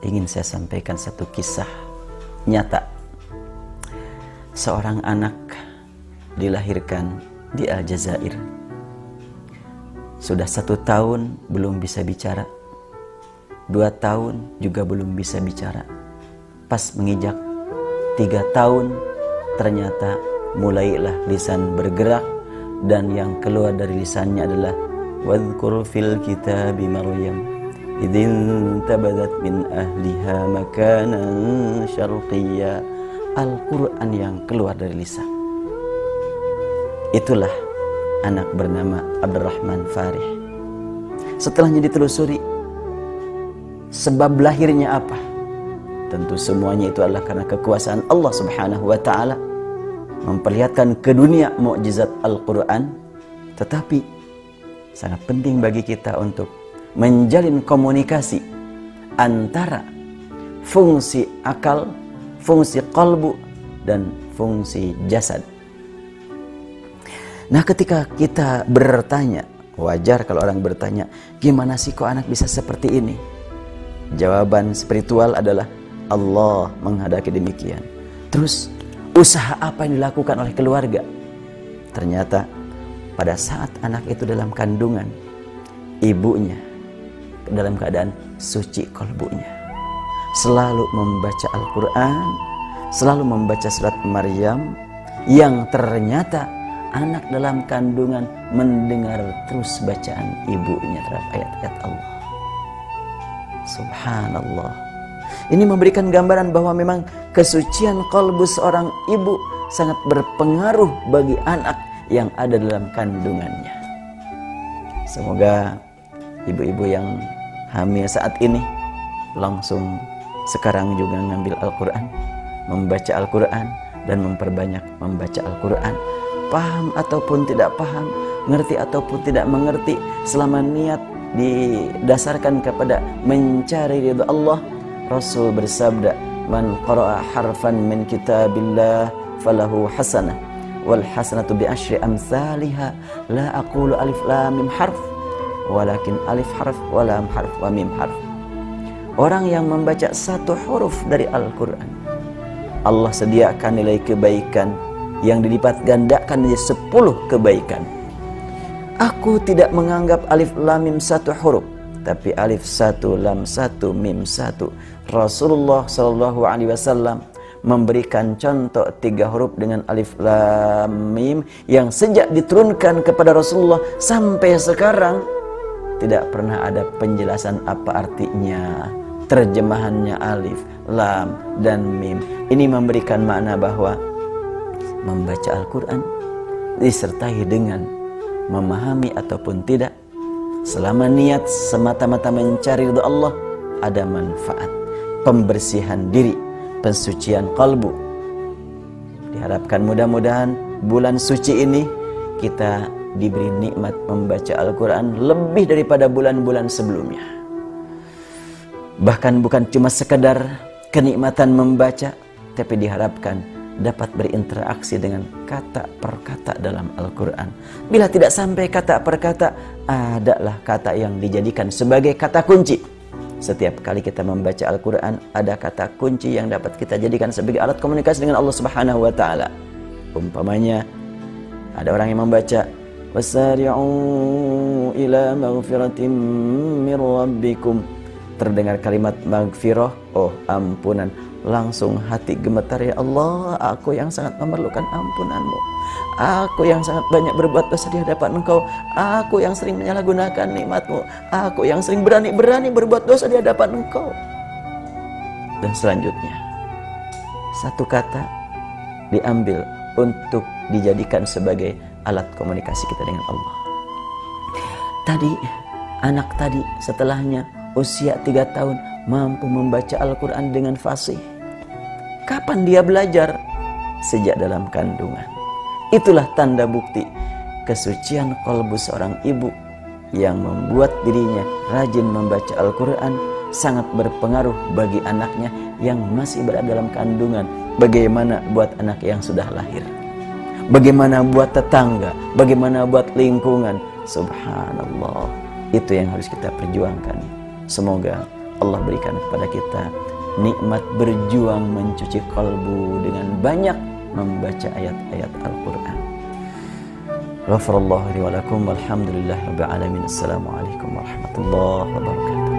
ingin saya sampaikan satu kisah nyata. Seorang anak dilahirkan di Aljazair. Sudah 1 tahun belum bisa bicara, 2 tahun juga belum bisa bicara. Pas menginjak 3 tahun ternyata mulailah lisan bergerak, dan yang keluar dari lisannya adalah wadhkur fil kitabi Maryam idzin tabadat min ahliha makanan syarqiyya. Al-Quran yang keluar dari lisan. Itulah anak bernama Abdurrahman Farih. Setelahnya ditelusuri sebab lahirnya apa. Tentu semuanya itu adalah karena kekuasaan Allah Subhanahu wa ta'ala memperlihatkan ke dunia mukjizat Al-Quran. Tetapi sangat penting bagi kita untuk menjalin komunikasi antara fungsi akal, fungsi qalbu, dan fungsi jasad. Nah, ketika kita bertanya, wajar kalau orang bertanya, gimana sih kok anak bisa seperti ini? Jawaban spiritual adalah Allah menghendaki demikian. Terus usaha apa yang dilakukan oleh keluarga? Ternyata pada saat anak itu dalam kandungan, ibunya dalam keadaan suci qalbunya, selalu membaca Al-Quran, selalu membaca surat Maryam, yang ternyata anak dalam kandungan mendengar terus bacaan ibunya terhadap ayat-ayat Allah. Subhanallah. Ini memberikan gambaran bahwa memang kesucian qalbu seorang ibu sangat berpengaruh bagi anak yang ada dalam kandungannya. Semoga ibu-ibu yang hamil saat ini langsung sekarang juga ngambil Al-Quran, membaca Al-Quran, dan memperbanyak membaca Al-Quran. Paham ataupun tidak paham, ngerti ataupun tidak mengerti, selama niat didasarkan kepada mencari ridha Allah. Rasul bersabda, man qara'a harfan min kitabillah falahu hasanah wal hasanatu bi asyri amsalha. La aqulu alif lam mim harf walakin alif harf wa lam harf wa mim harf. Orang yang membaca 1 huruf dari Al-Quran, Allah sediakan nilai kebaikan yang dilipat gandakan menjadi 10 kebaikan. Aku tidak menganggap alif lam mim 1 huruf, tapi alif 1 lam 1 mim 1. Rasulullah SAW memberikan contoh 3 huruf dengan alif lam mim yang sejak diturunkan kepada Rasulullah sampai sekarang tidak pernah ada penjelasan apa artinya, terjemahannya alif, lam, dan mim. Ini memberikan makna bahwa membaca Al-Quran disertai dengan memahami ataupun tidak, selama niat semata-mata mencari ridha Allah, ada manfaat pembersihan diri, pensucian kalbu. Diharapkan mudah-mudahan bulan suci ini kita diberi nikmat membaca Al-Quran lebih daripada bulan-bulan sebelumnya. Bahkan bukan cuma sekedar kenikmatan membaca, tapi diharapkan dapat berinteraksi dengan kata per kata dalam Al-Quran. Bila tidak sampai kata per kata, adalah kata yang dijadikan sebagai kata kunci. Setiap kali kita membaca Al-Quran, ada kata kunci yang dapat kita jadikan sebagai alat komunikasi dengan Allah Subhanahu wa ta'ala. Umpamanya, ada orang yang membaca wasari'u ila maghfiratin min rabbikum. Terdengar kalimat maghfirah, oh ampunan, langsung hati gemetar, ya Allah, aku yang sangat memerlukan ampunan-Mu, aku yang sangat banyak berbuat dosa di hadapan Engkau, aku yang sering menyalahgunakan nikmat-Mu, aku yang sering berani-berani berbuat dosa di hadapan Engkau. Dan selanjutnya 1 kata diambil untuk dijadikan sebagai alat komunikasi kita dengan Allah. Tadi anak tadi setelahnya usia 3 tahun mampu membaca Al-Quran dengan fasih. Kapan dia belajar? Sejak dalam kandungan. Itulah tanda bukti kesucian kalbu seorang ibu yang membuat dirinya rajin membaca Al-Quran, sangat berpengaruh bagi anaknya yang masih berada dalam kandungan. Bagaimana buat anak yang sudah lahir? Bagaimana buat tetangga? Bagaimana buat lingkungan? Subhanallah. Itu yang harus kita perjuangkan. Semoga Allah berikan kepada kita nikmat berjuang mencuci kalbu dengan banyak membaca ayat-ayat Al-Quran. Ghafarallahu li wa lakum walhamdulillahi rabbil alamin. Assalamualaikum warahmatullahi wabarakatuh.